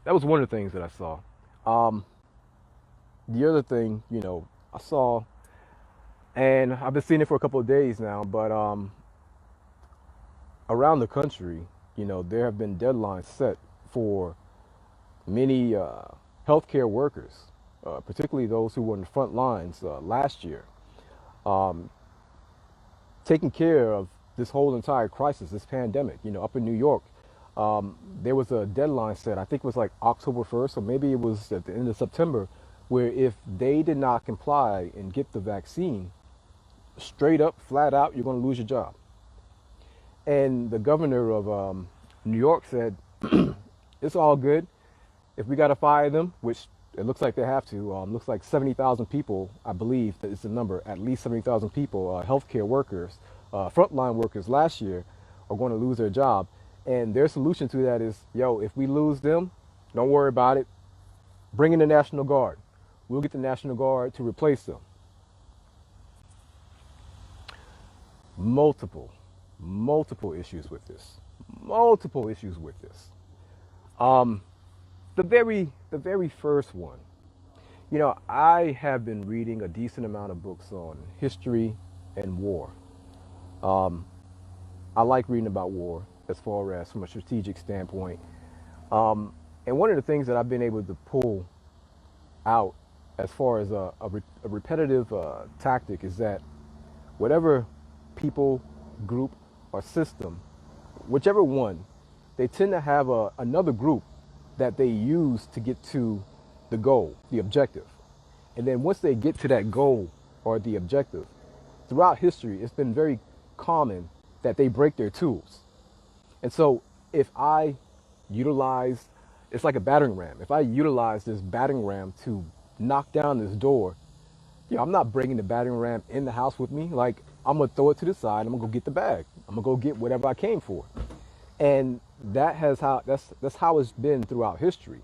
that was one of the things that I saw. Um, the other thing, I saw, and I've been seeing it for a couple of days now, but around the country, there have been deadlines set for many healthcare workers, particularly those who were in the front lines last year, um, taking care of this whole entire crisis, this pandemic. Up in New York, there was a deadline set. I think it was like October 1st, or maybe it was at the end of September, where if they did not comply and get the vaccine, straight up, flat out, you're going to lose your job. And the governor of New York said, it's all good. If we got to fire them, which it looks like they have to, looks like 70,000 people, I believe that is the number, at least 70,000 people, healthcare workers, frontline workers last year are going to lose their job. And their solution to that is, yo, if we lose them, don't worry about it. Bring in the National Guard. We'll get the National Guard to replace them. Multiple, multiple issues with this. Multiple issues with this. Um, the very first one. I have been reading a decent amount of books on history and war. Um, I like reading about war as far as from a strategic standpoint. And one of the things that I've been able to pull out as far as a repetitive tactic is that whatever people, group, or system, whichever one, they tend to have another group that they use to get to the goal, the objective. And then once they get to that goal or the objective, throughout history, it's been very common that they break their tools. And so if I utilize, it's like a battering ram. If I utilize this battering ram to knock down this door, I'm not bringing the battering ram in the house with me. Like, I'm gonna throw it to the side. I'm gonna go get the bag. I'm gonna go get whatever I came for. And that's how it's been throughout history.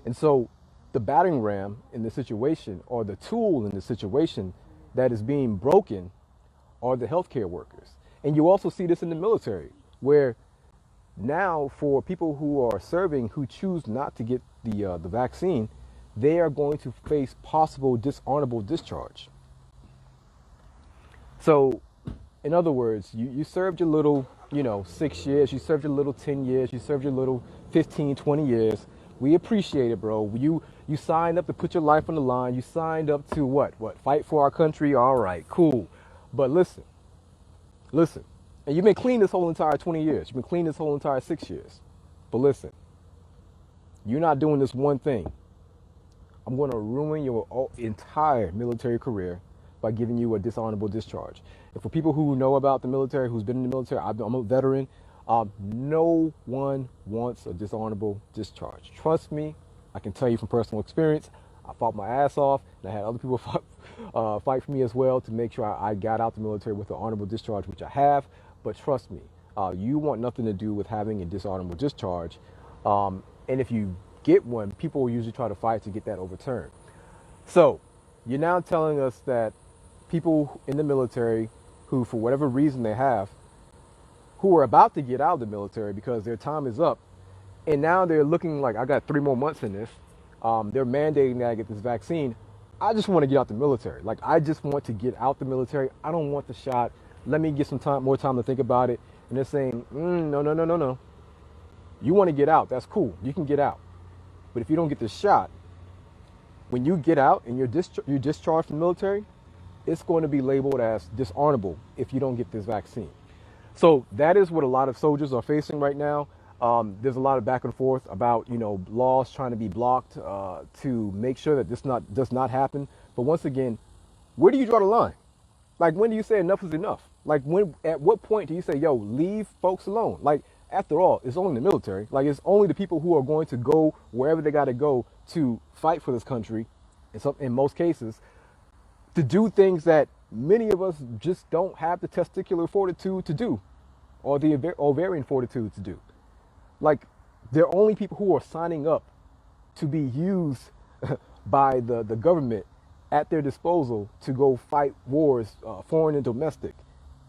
And so the battering ram in the situation, or the tool in the situation that is being broken, are the healthcare workers. And you also see this in the military, where now for people who are serving who choose not to get the vaccine, they are going to face possible dishonorable discharge. So, in other words, you served your little, 6 years, you served your little 10 years, you served your little 15, 20 years. We appreciate it, bro. You signed up to put your life on the line. You signed up to what? Fight for our country? All right, cool. But listen. And you've been clean this whole entire 20 years. You've been clean this whole entire 6 years. But listen, you're not doing this one thing. I'm going to ruin your entire military career by giving you a dishonorable discharge. And for people who know about the military, who's been in the military, I'm a veteran. No one wants a dishonorable discharge. Trust me, I can tell you from personal experience. I fought my ass off, and I had other people fight for me as well to make sure I got out the military with an honorable discharge, which I have. But trust me, you want nothing to do with having a dishonorable discharge. And if you get one, people will usually try to fight to get that overturned. So you're now telling us that people in the military who, for whatever reason they have, who are about to get out of the military because their time is up, and now they're looking like, I got 3 more months in this. They're mandating that I get this vaccine. I just want to get out the military. Like, I just want to get out the military. I don't want the shot. Let me get more time to think about it. And they're saying, no, no, no, no, no. You want to get out. That's cool. You can get out. But if you don't get the shot, when you get out and you're discharged from the military, it's going to be labeled as dishonorable if you don't get this vaccine. So that is what a lot of soldiers are facing right now. There's a lot of back and forth about, laws trying to be blocked to make sure that this does not happen. But once again, where do you draw the line? Like, when do you say enough is enough? Like, at what point do you say, yo, leave folks alone? Like, after all, it's only the military. Like, it's only the people who are going to go wherever they got to go to fight for this country, in most cases, to do things that many of us just don't have the testicular fortitude to do, or the ovarian fortitude to do. Like, they're only people who are signing up to be used by the government at their disposal to go fight wars, foreign and domestic.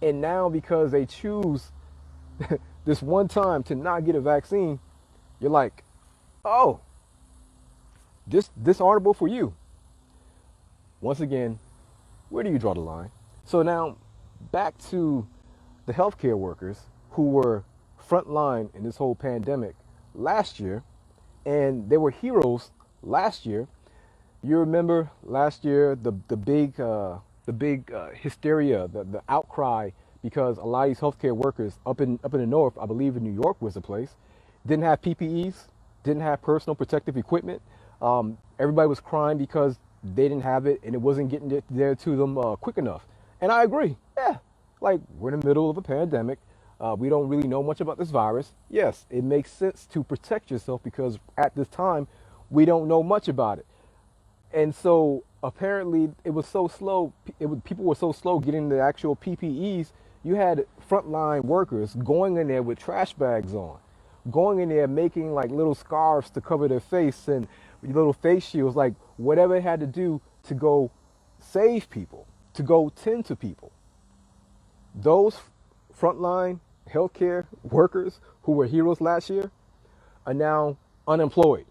And now, because they choose this one time to not get a vaccine, you're like, oh, This article for you. Once again, where do you draw the line? So now, back to the healthcare workers who were frontline in this whole pandemic last year, and they were heroes last year. You remember last year the big hysteria, the outcry, because a lot of these healthcare workers up in the north, I believe in New York was the place, didn't have PPEs, didn't have personal protective equipment. Everybody was crying because they didn't have it and it wasn't getting there to them quick enough. And I agree. Yeah, like we're in the middle of a pandemic. We don't really know much about this virus. Yes, it makes sense to protect yourself because at this time we don't know much about it. And so apparently it was so slow. People were so slow getting the actual PPEs. You had frontline workers going in there with trash bags on, going in there making like little scarves to cover their face and little face shields, like whatever it had to do to go save people, to go tend to people. Those frontline healthcare workers who were heroes last year are now unemployed.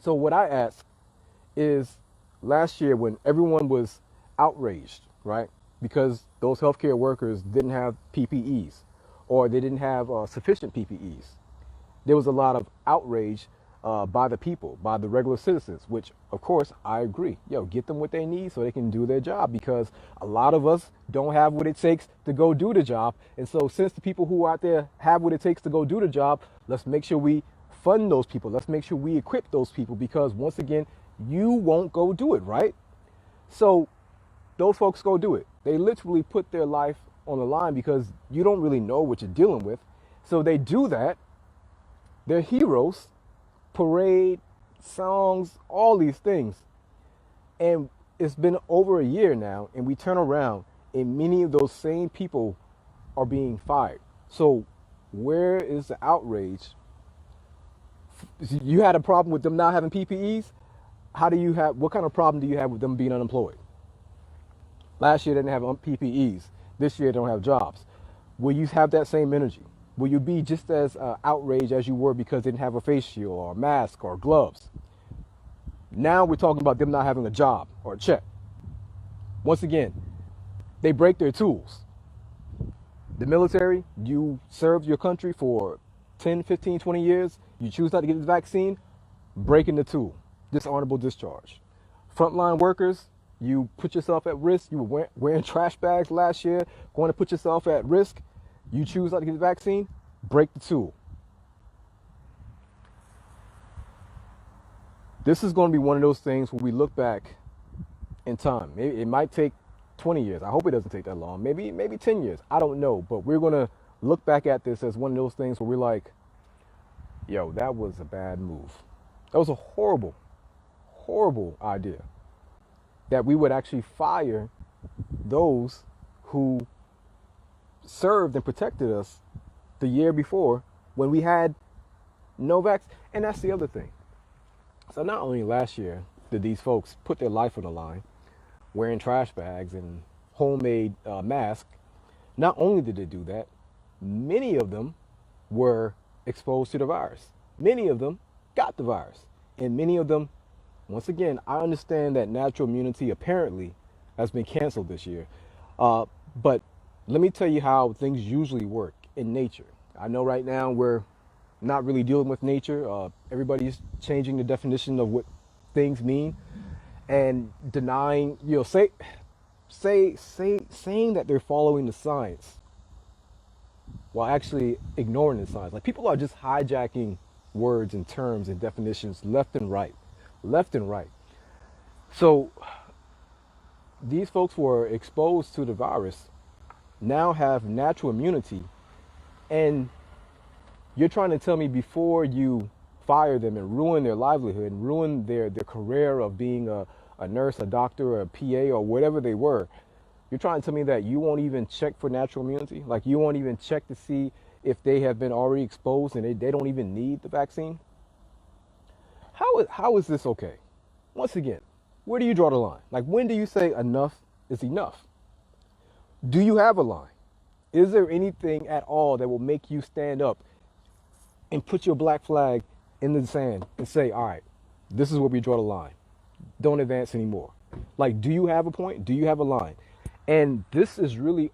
So what I ask is, last year when everyone was outraged, right? Because those healthcare workers didn't have PPEs or they didn't have sufficient PPEs. There was a lot of outrage by the people, by the regular citizens, which of course I agree. Get them what they need so they can do their job, because a lot of us don't have what it takes to go do the job. And so since the people who are out there have what it takes to go do the job, let's make sure we fund those people. Let's make sure we equip those people, because once again, you won't go do it, right? So those folks go do it. They literally put their life on the line because you don't really know what you're dealing with. So they do that. They're heroes, parade, songs, all these things. And it's been over a year now, and we turn around and many of those same people are being fired. So where is the outrage? You had a problem with them not having PPEs? What kind of problem do you have with them being unemployed? Last year they didn't have PPEs. This year they don't have jobs. Will you have that same energy? Will you be just as outraged as you were because they didn't have a face shield or a mask or gloves? Now we're talking about them not having a job or a check. Once again, they break their tools. The military, you served your country for 10, 15, 20 years. You choose not to get the vaccine, breaking the tool. Dishonorable discharge. Frontline workers, you put yourself at risk. You were wearing trash bags last year, going to put yourself at risk. You choose not to get the vaccine, break the tool. This is going to be one of those things where we look back in time. Maybe it might take 20 years. I hope it doesn't take that long. Maybe 10 years. I don't know. But we're going to look back at this as one of those things where we're like, yo, that was a bad move. That was a horrible, horrible idea. That we would actually fire those who served and protected us the year before when we had no vaccine. And that's the other thing. So not only last year did these folks put their life on the line, wearing trash bags and homemade masks, not only did they do that, many of them were exposed to the virus. Many of them got the virus. And many of them, once again, I understand that natural immunity apparently has been canceled this year. But let me tell you how things usually work in nature. I know right now we're not really dealing with nature. Everybody's changing the definition of what things mean and denying, saying that they're following the science while actually ignoring the science. Like, people are just hijacking words and terms and definitions left and right. So these folks who were exposed to the virus now have natural immunity, and you're trying to tell me before you fire them and ruin their livelihood and ruin their career of being a nurse, a doctor, or a PA, or whatever they were, you're trying to tell me that you won't even check for natural immunity? Like, you won't even check to see if they have been already exposed and they don't even need the vaccine? How is this okay? Once again, where do you draw the line? Like, when do you say enough is enough? Do you have a line? Is there anything at all that will make you stand up and put your black flag in the sand and say, all right, This is where we draw the line. Don't advance anymore. Like, do you have a point? Do you have a line? And this is really